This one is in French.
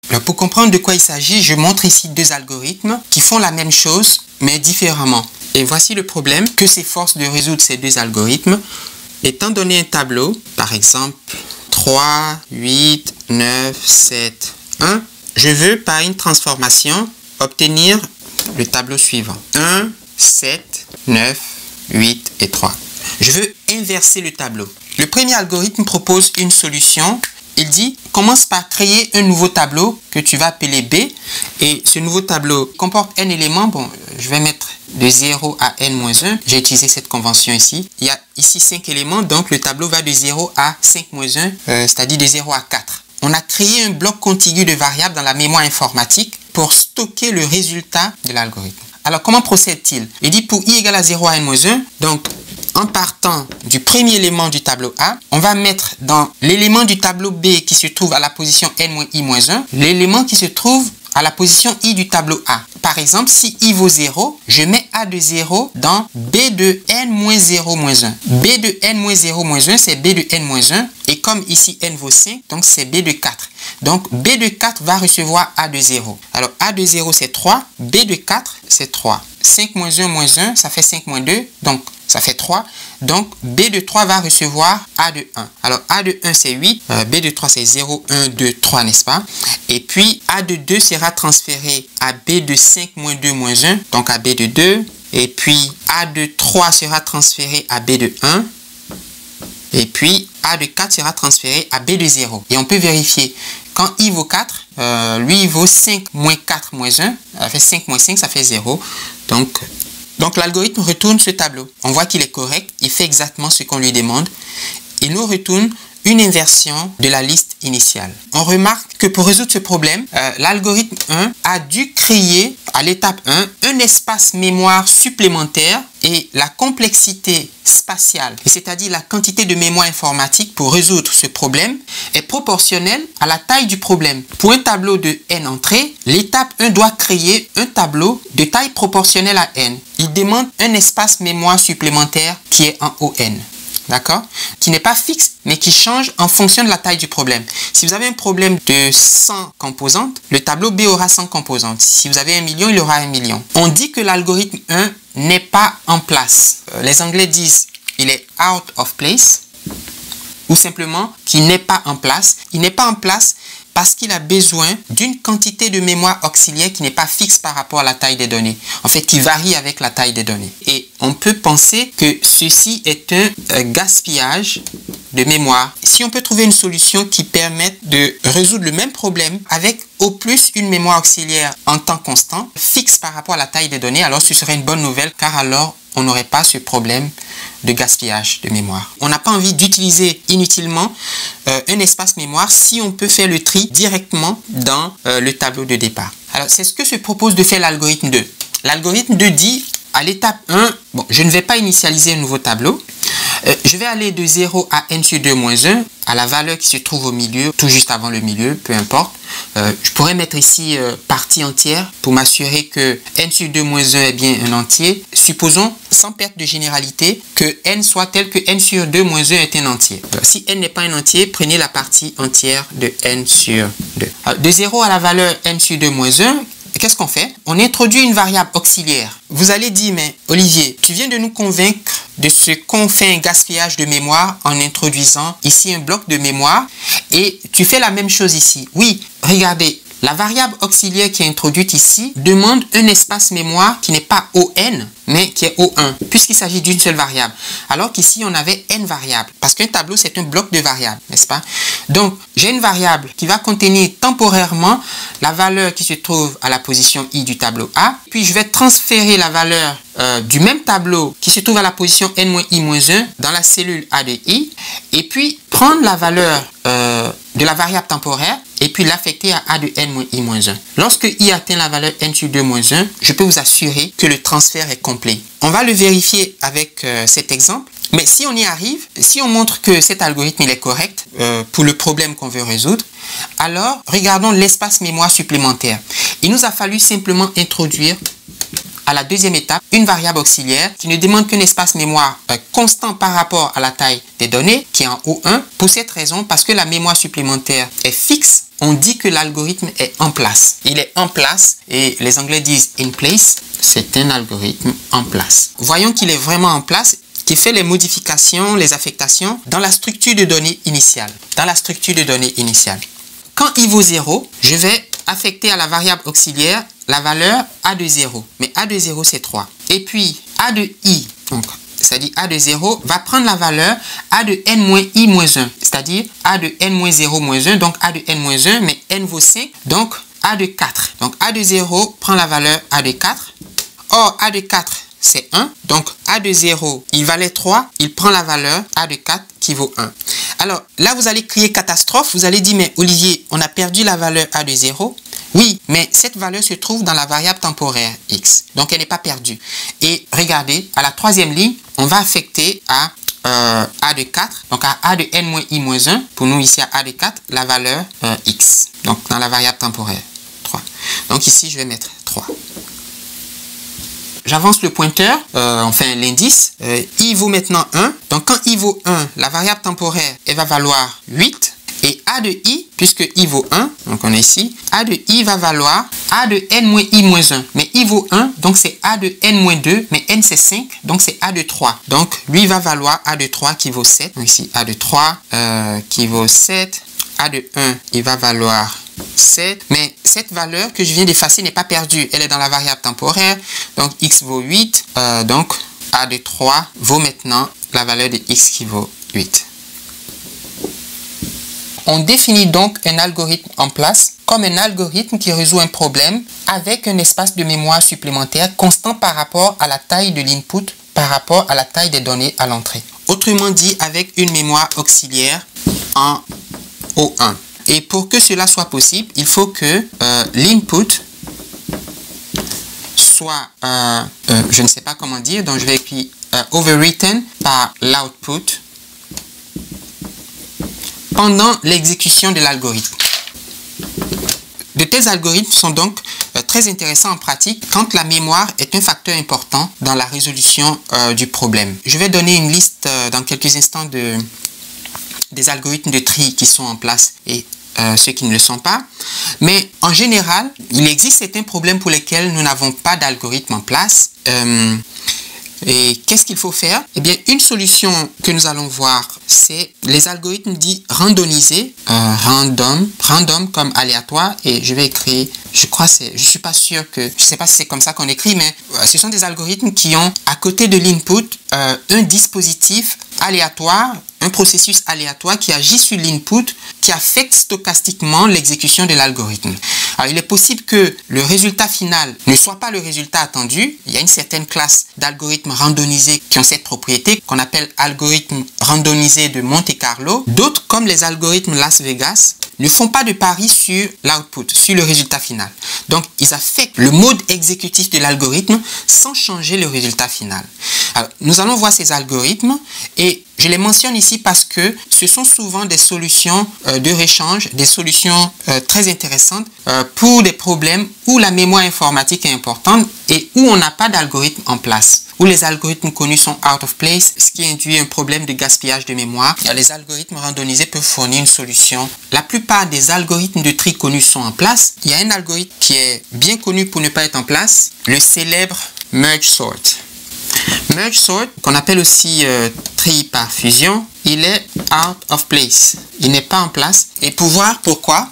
Alors, pour comprendre de quoi il s'agit, je montre ici deux algorithmes qui font la même chose, mais différemment. Et voici le problème que s'efforce de résoudre ces deux algorithmes. Étant donné un tableau, par exemple 3, 8, 9, 7, 1, je veux par une transformation obtenir le tableau suivant. 1, 7, 9, 8 et 3. Je veux inverser le tableau. Le premier algorithme propose une solution. Il dit, commence par créer un nouveau tableau que tu vas appeler B. Et ce nouveau tableau comporte n éléments. Bon, je vais mettre de 0 à n-1. J'ai utilisé cette convention ici. Il y a ici 5 éléments, donc le tableau va de 0 à 5-1, c'est-à-dire de 0 à 4. On a créé un bloc contigu de variables dans la mémoire informatique pour stocker le résultat de l'algorithme. Alors, comment procède-t-il? Il dit pour i égale à 0 à n-1, donc en partant du premier élément du tableau A, on va mettre dans l'élément du tableau B qui se trouve à la position n-i-1, l'élément qui se trouve à la position i du tableau A. Par exemple, si i vaut 0, je mets a de 0 dans b de n-0-1. b de n-0-1, c'est b de n-1. Et comme ici n vaut 5, donc c'est b de 4. Donc b de 4 va recevoir a de 0. Alors a de 0 c'est 3, b de 4 c'est 3. 5 moins 1 moins 1, ça fait 5 moins 2, donc ça fait 3. Donc b de 3 va recevoir a de 1. Alors a de 1 c'est 8, b de 3 c'est 0, 1, 2, 3, n'est-ce pas? Et puis a de 2 sera transféré à b de 5 moins 2 moins 1, donc à b de 2. Et puis a de 3 sera transféré à b de 1. Et puis a de 4 sera transféré à b de 0. Et on peut vérifier. Quand i vaut 4, lui il vaut 5 moins 4 moins 1. Ça fait 5 moins 5, ça fait 0. Donc l'algorithme retourne ce tableau. On voit qu'il est correct. Il fait exactement ce qu'on lui demande. Il nous retourne une inversion de la liste initiale. On remarque que pour résoudre ce problème, l'algorithme 1 a dû créer à l'étape 1 un espace mémoire supplémentaire et la complexité spatiale, c'est-à-dire la quantité de mémoire informatique pour résoudre ce problème, est proportionnelle à la taille du problème. Pour un tableau de n entrées, l'étape 1 doit créer un tableau de taille proportionnelle à n. Il demande un espace mémoire supplémentaire qui est en ON. D'accord? Qui n'est pas fixe, mais qui change en fonction de la taille du problème. Si vous avez un problème de 100 composantes, le tableau B aura 100 composantes. Si vous avez 1 million, il aura 1 million. On dit que l'algorithme 1 n'est pas en place. Les Anglais disent il est out of place, ou simplement qu'il n'est pas en place. Il n'est pas en place parce qu'il a besoin d'une quantité de mémoire auxiliaire qui n'est pas fixe par rapport à la taille des données. En fait, qui varie avec la taille des données. Et on peut penser que ceci est un gaspillage de mémoire. Si on peut trouver une solution qui permette de résoudre le même problème avec au plus une mémoire auxiliaire en temps constant, fixe par rapport à la taille des données, alors ce serait une bonne nouvelle car alors on n'aurait pas ce problème de gaspillage de mémoire. On n'a pas envie d'utiliser inutilement un espace mémoire si on peut faire le tri directement dans le tableau de départ. Alors, c'est ce que se propose de faire l'algorithme 2. L'algorithme 2 dit, à l'étape 1, bon, je ne vais pas initialiser un nouveau tableau. Je vais aller de 0 à n sur 2 moins 1, à la valeur qui se trouve au milieu, tout juste avant le milieu, peu importe. Je pourrais mettre ici partie entière pour m'assurer que n sur 2 moins 1 est bien un entier. Supposons, sans perte de généralité, que n soit tel que n sur 2 moins 1 est un entier. Alors, si n n'est pas un entier, prenez la partie entière de n sur 2. Alors, de 0 à la valeur n sur 2 moins 1, qu'est-ce qu'on fait? On introduit une variable auxiliaire. Vous allez dire, mais Olivier, tu viens de nous convaincre de ce qu'on fait un gaspillage de mémoire en introduisant ici un bloc de mémoire et tu fais la même chose ici. Oui, regardez, la variable auxiliaire qui est introduite ici demande un espace mémoire qui n'est pas ON, mais qui est O1, puisqu'il s'agit d'une seule variable. Alors qu'ici, on avait n variables, parce qu'un tableau, c'est un bloc de variables, n'est-ce pas? Donc, j'ai une variable qui va contenir temporairement la valeur qui se trouve à la position i du tableau A, puis je vais transférer la valeur du même tableau qui se trouve à la position n-i-1 dans la cellule A de i, et puis prendre la valeur de la variable temporaire et puis l'affecter à a de n-i-1. Lorsque i atteint la valeur n sur 2 moins 1, je peux vous assurer que le transfert est complet. On va le vérifier avec cet exemple. Mais si on y arrive, si on montre que cet algorithme il est correct pour le problème qu'on veut résoudre, alors regardons l'espace mémoire supplémentaire. Il nous a fallu simplement introduire à la deuxième étape une variable auxiliaire qui ne demande qu'un espace mémoire constant par rapport à la taille des données, qui est en O1. Pour cette raison, parce que la mémoire supplémentaire est fixe, on dit que l'algorithme est en place. Il est en place et les Anglais disent in place. C'est un algorithme en place. Voyons qu'il est vraiment en place, qui fait les modifications, les affectations dans la structure de données initiale. Quand i vaut 0, je vais affecter à la variable auxiliaire la valeur a de 0. Mais a de 0, c'est 3. Et puis, a de i, donc, c'est-à-dire a de 0, va prendre la valeur a de n-i-1, c'est-à-dire a de n-0-1, donc a de n-1, mais n vaut 5, donc a de 4. Donc a de 0 prend la valeur a de 4. Or, a de 4, c'est 1. Donc a de 0, il valait 3, il prend la valeur a de 4 qui vaut 1. Alors là, vous allez crier catastrophe, vous allez dire, mais Olivier, on a perdu la valeur a de 0. Oui, mais cette valeur se trouve dans la variable temporaire x, donc elle n'est pas perdue. Et regardez, à la troisième ligne, on va affecter à a de 4, donc à a de n-i-1, pour nous ici à a de 4, la valeur x, donc dans la variable temporaire 3. Donc ici, je vais mettre 3. J'avance le pointeur, enfin l'indice, i vaut maintenant 1. Donc quand i vaut 1, la variable temporaire, elle va valoir 8. Et a de i, puisque i vaut 1, donc on est ici, a de i va valoir a de n-i-1. Mais i vaut 1, donc c'est a de n-2, mais n c'est 5, donc c'est a de 3. Donc lui va valoir a de 3 qui vaut 7. Donc ici, a de 3 qui vaut 7. A de 1, il va valoir 7. Mais cette valeur que je viens d'effacer n'est pas perdue. Elle est dans la variable temporaire. Donc x vaut 8. Donc a de 3 vaut maintenant la valeur de x qui vaut 8. On définit donc un algorithme en place comme un algorithme qui résout un problème avec un espace de mémoire supplémentaire constant par rapport à la taille de l'input, par rapport à la taille des données à l'entrée. Autrement dit, avec une mémoire auxiliaire en O1. Et pour que cela soit possible, il faut que l'input soit, je ne sais pas comment dire, donc je vais écrire overwritten par l'output pendant l'exécution de l'algorithme. De tels algorithmes sont donc très intéressants en pratique quand la mémoire est un facteur important dans la résolution du problème. Je vais donner une liste dans quelques instants des algorithmes de tri qui sont en place et ceux qui ne le sont pas. Mais en général, il existe certains problèmes pour lesquels nous n'avons pas d'algorithme en place. Et qu'est-ce qu'il faut faire? Eh bien, une solution que nous allons voir, c'est les algorithmes dits randomisés, random comme aléatoire, et je vais écrire, je suis pas sûr que, je sais pas si c'est comme ça qu'on écrit, mais ce sont des algorithmes qui ont à côté de l'input un dispositif aléatoire, un processus aléatoire qui agit sur l'input, qui affecte stochastiquement l'exécution de l'algorithme. Alors, il est possible que le résultat final ne soit pas le résultat attendu. Il y a une certaine classe d'algorithmes randomisés qui ont cette propriété qu'on appelle algorithmes randomisés de Monte Carlo. D'autres, comme les algorithmes Las Vegas, ne font pas de pari sur l'output, sur le résultat final. Donc, ils affectent le mode exécutif de l'algorithme sans changer le résultat final. Alors, nous allons voir ces algorithmes et je les mentionne ici parce que ce sont souvent des solutions de réchange, des solutions très intéressantes pour des problèmes où la mémoire informatique est importante et où on n'a pas d'algorithme en place, où les algorithmes connus sont out of place, ce qui induit un problème de gaspillage de mémoire. Les algorithmes randomisés peuvent fournir une solution. La plupart des algorithmes de tri connus sont en place. Il y a un algorithme qui est bien connu pour ne pas être en place, le célèbre merge sort. Merge sort, qu'on appelle aussi tri par fusion, il est out of place. Il n'est pas en place. Et pour voir pourquoi,